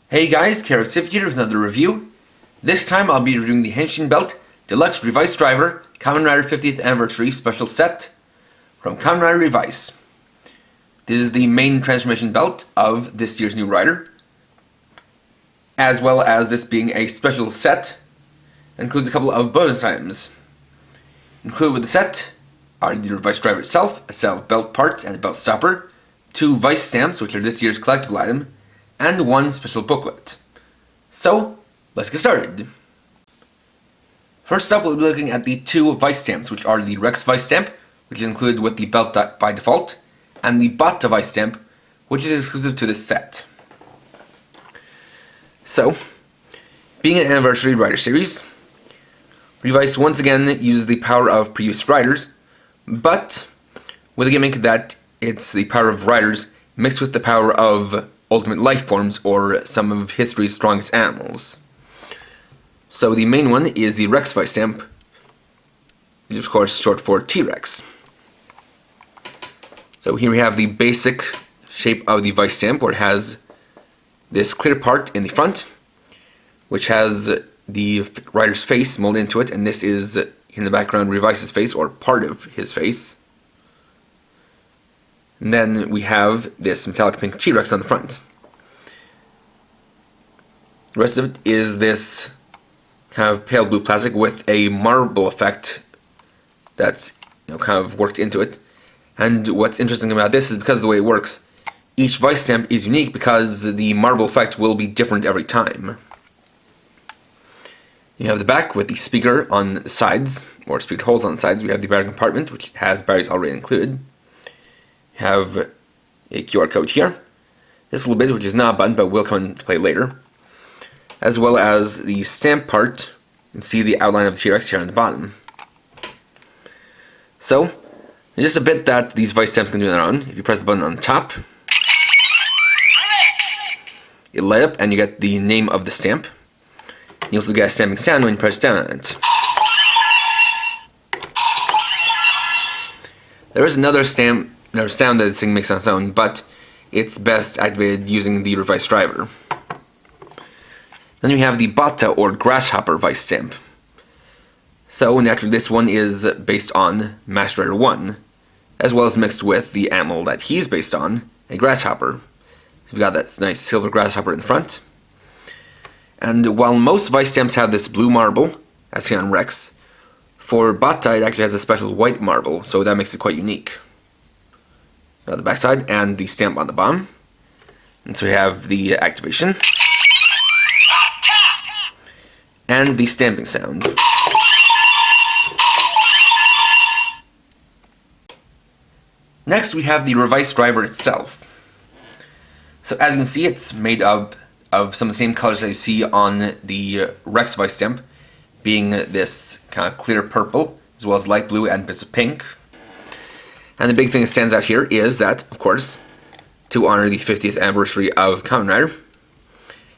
Hey guys, Carrot here with another review. This time I'll be reviewing the Henshin Belt Deluxe Revice Driver Kamen Rider 50th Anniversary Special Set from Kamen Rider Revice. This is the main transformation belt of this year's new rider, as well as this being a special set that includes a couple of bonus items. Included with the set are the Revice Driver itself, a set of belt parts and a belt stopper, 2 Vice stamps, which are this year's collectible item, and 1 special booklet. So, let's get started. First up, we'll be looking at the 2 Vice stamps, which are the Rex Vice stamp, which is included with the belt by default, and the Batta Vice stamp, which is exclusive to this set. So, being an anniversary rider series, Revice once again uses the power of previous riders, but with a gimmick that it's the power of riders mixed with the power of ultimate life forms or some of history's strongest animals. So the main one is the Rex Vice stamp, which is of course short for T-Rex. So here we have the basic shape of the Vice stamp, where it has this clear part in the front, which has the rider's face molded into it, and this is, here in the background, Revice's face, or part of his face. And then we have this metallic pink T-Rex on the front. The rest of it is this kind of pale blue plastic with a marble effect that's kind of worked into it. And what's interesting about this is because of the way it works, each Vice stamp is unique because the marble effect will be different every time. You have the back with the speaker on the sides, or speaker holes on the sides. We have the battery compartment, which has batteries already included. You have a QR code here. This little bit, which is not a button, but will come into play later. As well as the stamp part. You can see the outline of the T-Rex here on the bottom. So, there's just a bit that these Vice stamps can do on their own. If you press the button on the top, it light up and you get the name of the stamp. You also get a stamping sound when you press down on it. There is another sound that this thing makes on its own, but it's best activated using the Revice driver. Then we have the Batta or Grasshopper Vice stamp. So naturally this one is based on Master Rider 1, as well as mixed with the animal that he's based on, a grasshopper. So we've got that nice silver grasshopper in the front. And while most Vice stamps have this blue marble, as seen on Rex, for Batta it actually has a special white marble, so that makes it quite unique. The backside and the stamp on the bottom. And so we have the activation and the stamping sound. Next we have the Revice driver itself. So as you can see, it's made up of some of the same colors that you see on the Rex Vice stamp, being this kind of clear purple, as well as light blue and bits of pink. And the big thing that stands out here is that, of course, to honor the 50th anniversary of Kamen Rider,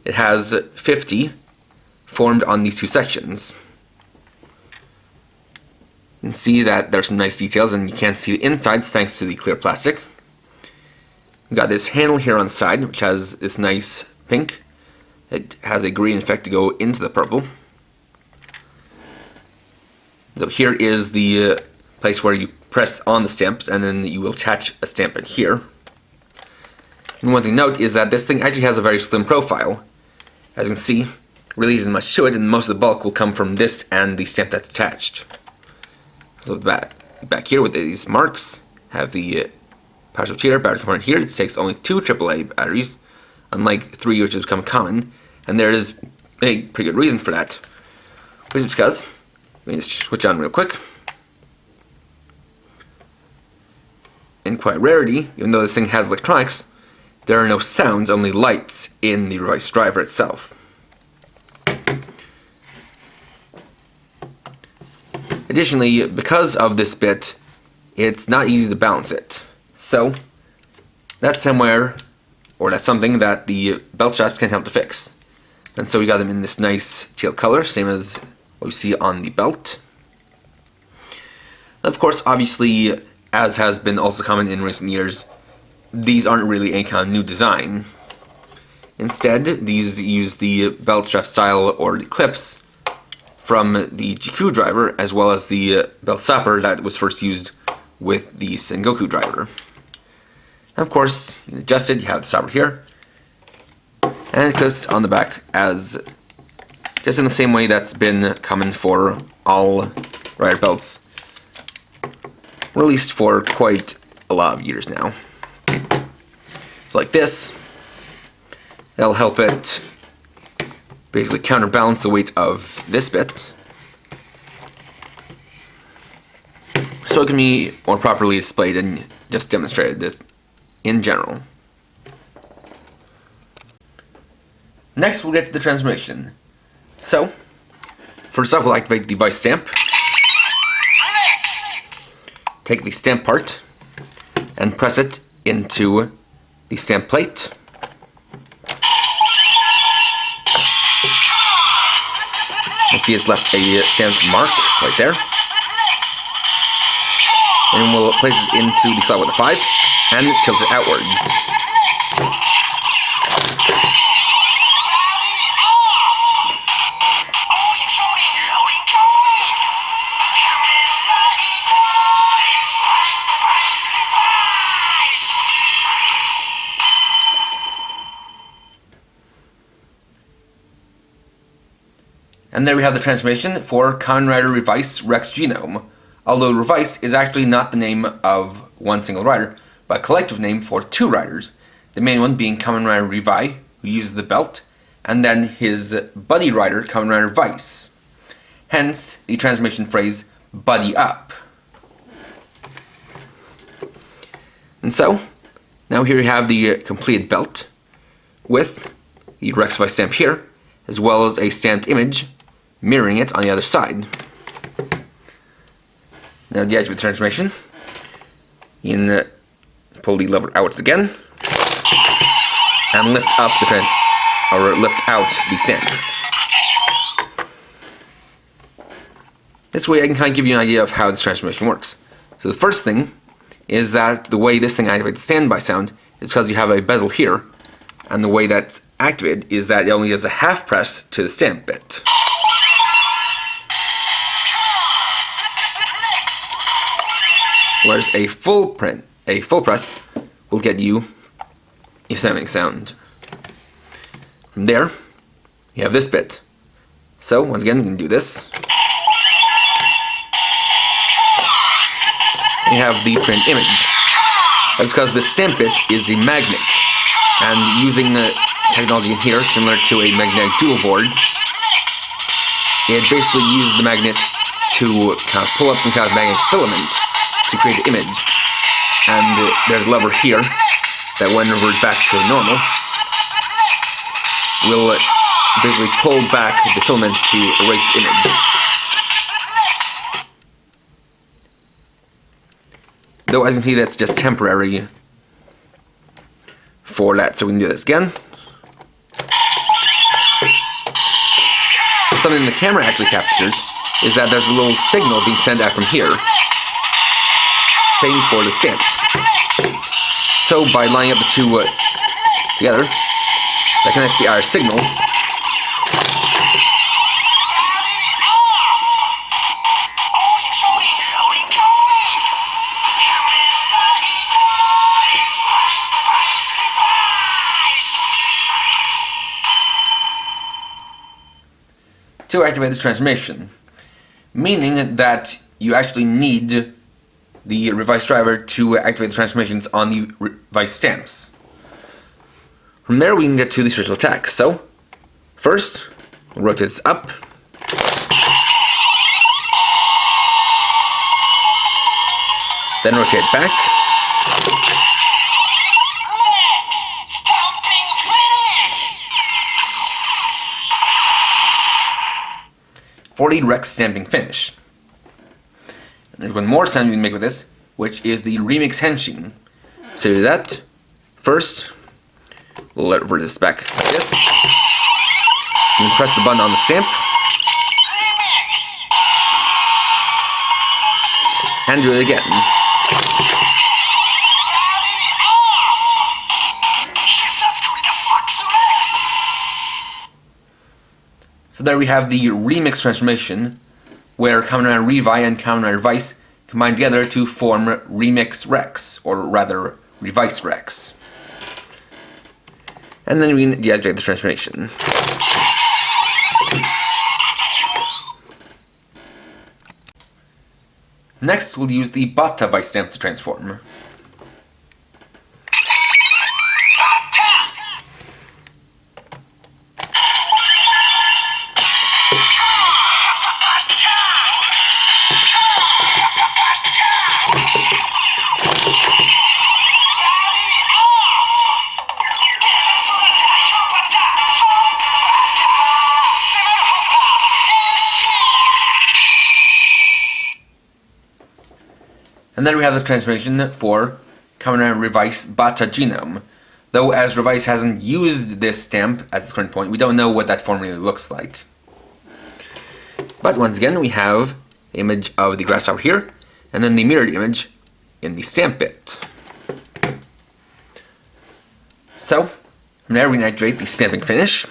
it has 50 formed on these 2 sections. You can see that there's some nice details, and you can't see the insides thanks to the clear plastic. We've got this handle here on the side, which has this nice pink. It has a green effect to go into the purple. So here is the place where you press on the stamp, and then you will attach a stamp in here. And one thing to note is that this thing actually has a very slim profile. As you can see, really isn't much to it, and most of the bulk will come from this and the stamp that's attached. So the back here with these marks, have the power switch here, battery compartment here. It takes only 2 AAA batteries, unlike 3 which has become common, and there is a pretty good reason for that. Which is because, let me just switch on real quick. In quiet rarity, even though this thing has electronics, there are no sounds, only lights in the Revice driver itself. Additionally, because of this bit, it's not easy to balance it. So, that's something that the belt straps can help to fix. And so we got them in this nice teal color, same as what we see on the belt. Of course, obviously, as has been also common in recent years, these aren't really any kind of new design. Instead, these use the belt strap style or the clips from the GQ driver, as well as the belt stopper that was first used with the Sengoku driver. And of course, you adjust it, you have the stopper here, and it clips on the back as just in the same way that's been common for all rider belts, released for quite a lot of years now. So like this, that'll help it basically counterbalance the weight of this bit, so it can be more properly displayed and just demonstrated this in general. Next we'll get to the transmission. So, first off we'll activate the Vice stamp. Take the stamp part and press it into the stamp plate. You'll see it's left a stamped mark right there. And we'll place it into the slot with the 5 and tilt it outwards. And there we have the transformation for Kamen Rider Revice Rex Genome. Although Revice is actually not the name of one single rider, but a collective name for 2 riders. The main one being Kamen Rider Revice, who uses the belt, and then his buddy rider, Kamen Rider Vice. Hence, the transformation phrase, buddy up. And so, now here you have the completed belt, with the Rex Vice stamp here, as well as a stamped image mirroring it on the other side. Now deactivate the transformation. You can pull the lever outwards again and lift up lift out the stamp. This way I can kind of give you an idea of how this transformation works. So the first thing is that the way this thing activates the standby sound is because you have a bezel here, and the way that's activated is that it only does a half press to the stamp bit. Whereas a full press will get you a stamping sound. From there, you have this bit. So once again, we can do this. And you have the print image. That's because the stamp bit is a magnet, and using the technology in here, similar to a magnetic dual board, it basically uses the magnet to kind of pull up some kind of magnetic filament to create an image. And there's a lever here that, when reverted back to normal, will basically pull back the filament to erase the image. Though, as you can see, that's just temporary for that, so we can do this again. Something the camera actually captures is that there's a little signal being sent out from here. Same for the stamp. So by lining up the two together, that connects the IR signals. To activate the transformation, meaning that you actually need the Revice driver to activate the transformations on the Revice stamps. From there we can get to the special attacks. So, first, we'll rotate this up. Then rotate it back. For the Rex stamping finish. And there's one more sound you can make with this, which is the remix Henshin. So to do that, first, we'll revert this back like this. You can press the button on the stamp. And do it again. So there we have the remix transformation, where Kamen Rider Revice and Kamen Rider Revice combine together to form Remix Rex, or rather, Revice Rex. And then we can deactivate the transformation. Next, we'll use the Batta Vice stamp to transform. And then we have the transformation for Kamen Rider Revice Batta Genome. Though as Revice hasn't used this stamp at the current point, we don't know what that form really looks like. But once again, we have the image of the grasshopper here, and then the mirrored image in the stamp bit. So, from there we can activate the stamping finish.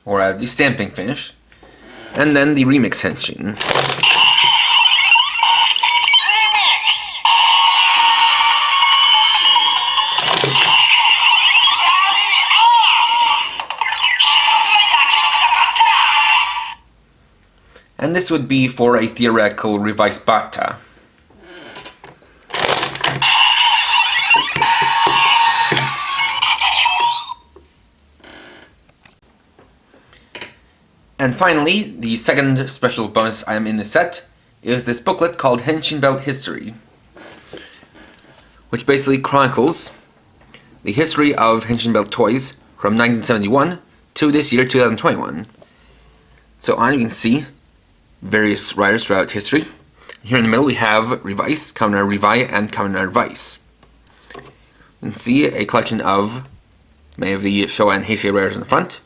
Or the stamping finish, and then the remix henshin. And this would be for a theoretical Revice Batta. And finally, the second special bonus item in the set is this booklet called Henshin Belt History, which basically chronicles the history of Henshin Belt toys from 1971 to this year, 2021. So on you can see various riders throughout history. Here in the middle we have Revice, Kamen Rider Revice, and Kamen Rider Vice. You can see a collection of many of the Showa and Heisei riders in the front,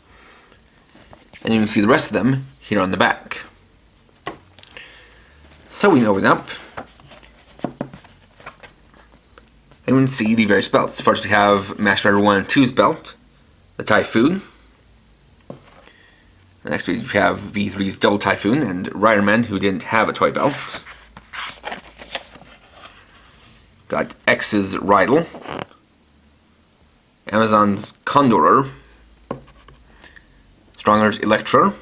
and you can see the rest of them here on the back. So we can open up, and we can see the various belts. First we have Master Rider 1 and 2's belt, the Typhoon. Next we have V3's Double Typhoon and Riderman, who didn't have a toy belt. Got X's Rydell, Amazon's Condorer, Stronger's Electra,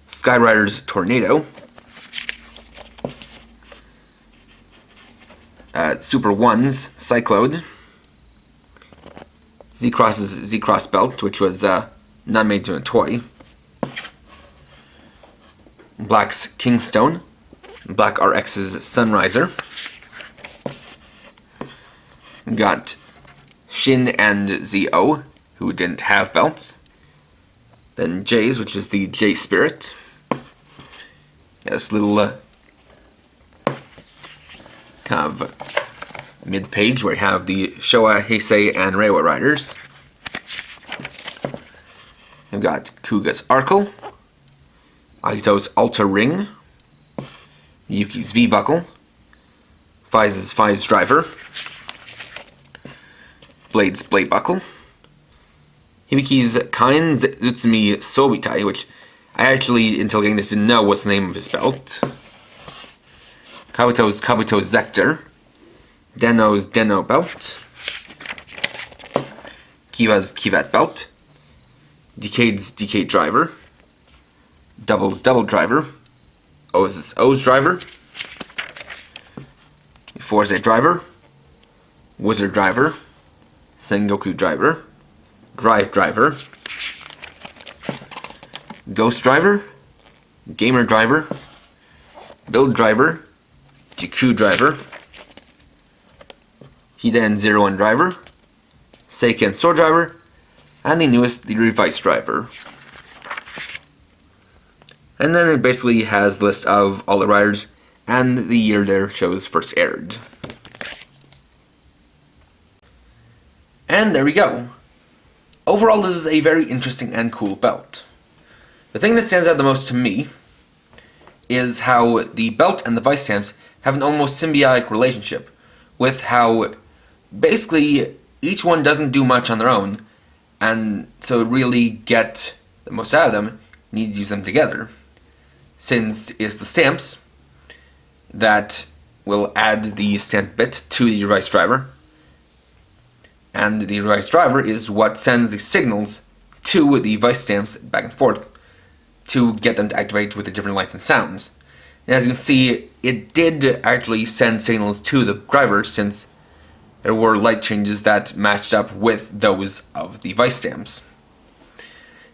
Skyrider's Tornado, Super 1's Cyclone, Z-Cross's Z-Cross belt, which was not made into a toy, Black's Kingstone, Black RX's Sunriser. Got Shin and ZO, who didn't have belts. Then J's, which is the J Spirit. This little kind of mid-page where you have the Showa, Heisei, and Reiwa riders. We've got Kuga's Arkle, Agito's Ultra Ring, Yuki's V-Buckle, Fize's Driver, Blade's Blade Buckle, Hibiki's Kain's Utsumi Sobitai, which I actually, until getting this, didn't know what's the name of his belt. Kabuto's Zector, Deno's Deno belt, Kiva's Kivat belt, Decade's Decade driver, Double's Double driver, O's driver, Forza driver, Wizard driver, Sengoku driver, Drive driver, Ghost driver, Gamer driver, Build driver, Jiku driver, Hiden 01 driver, Seiken Sword driver, and the newest, the Revice driver. And then it basically has a list of all the riders and the year their shows first aired. And there we go. Overall, this is a very interesting and cool belt. The thing that stands out the most to me is how the belt and the vice stamps have an almost symbiotic relationship, with how basically each one doesn't do much on their own, and so to really get the most out of them, you need to use them together. Since it's the stamps that will add the stamp bit to the Revice driver, and the Revice driver is what sends the signals to the vice stamps back and forth to get them to activate with the different lights and sounds. And as you can see, it did actually send signals to the driver, since there were light changes that matched up with those of the vice stamps.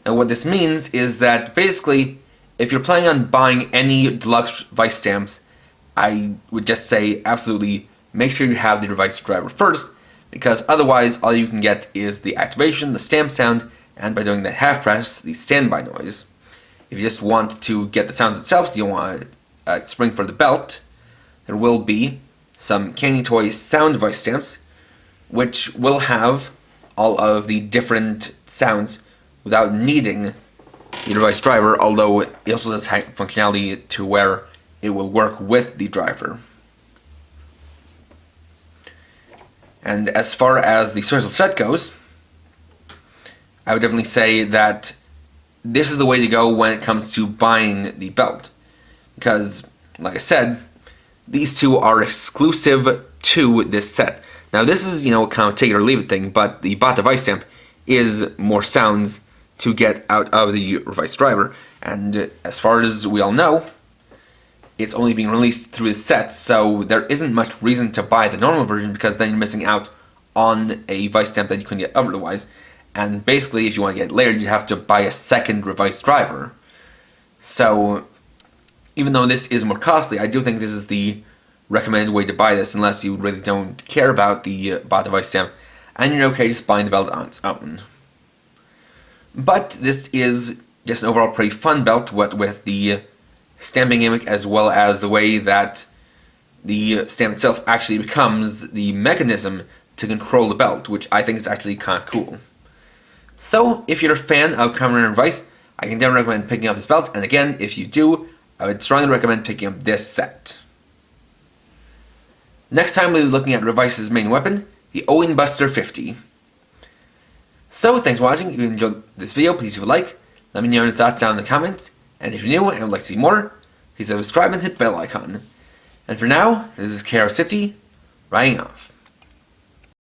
And what this means is that basically, if you're planning on buying any deluxe vice stamps, I would just say absolutely make sure you have the Revice driver first, because otherwise all you can get is the activation, the stamp sound, and by doing the half press, the standby noise. If you just want to get the sound itself, so you want a spring for the belt, there will be some Candy Toy sound vice stamps, which will have all of the different sounds without needing the Revice driver, although it also has functionality to where it will work with the driver. And as far as the special set goes, I would definitely say that this is the way to go when it comes to buying the belt. Because, like I said, these two are exclusive to this set. Now this is, kind of take it or leave it thing, but the Batta vice stamp is more sounds to get out of the Revice driver. And as far as we all know, it's only being released through the set, so there isn't much reason to buy the normal version, because then you're missing out on a vice stamp that you couldn't get otherwise. And basically, if you want to get it later, you have to buy a second Revice driver. So, even though this is more costly, I do think this is the recommended way to buy this, unless you really don't care about the Batta vice stamp, and you're okay just buying the belt on its own. But this is just an overall pretty fun belt, what with the stamping gimmick, as well as the way that the stamp itself actually becomes the mechanism to control the belt, which I think is actually kind of cool. So, if you're a fan of Kamen Rider Revice, I can definitely recommend picking up this belt, and again, if you do, I would strongly recommend picking up this set. Next time we'll be looking at Revice's main weapon, the Owen Buster 50. So, thanks for watching. If you enjoyed this video, please leave a like, let me know your thoughts down in the comments, and if you're new and would like to see more, please subscribe and hit the bell icon. And for now, this is KR50, writing off.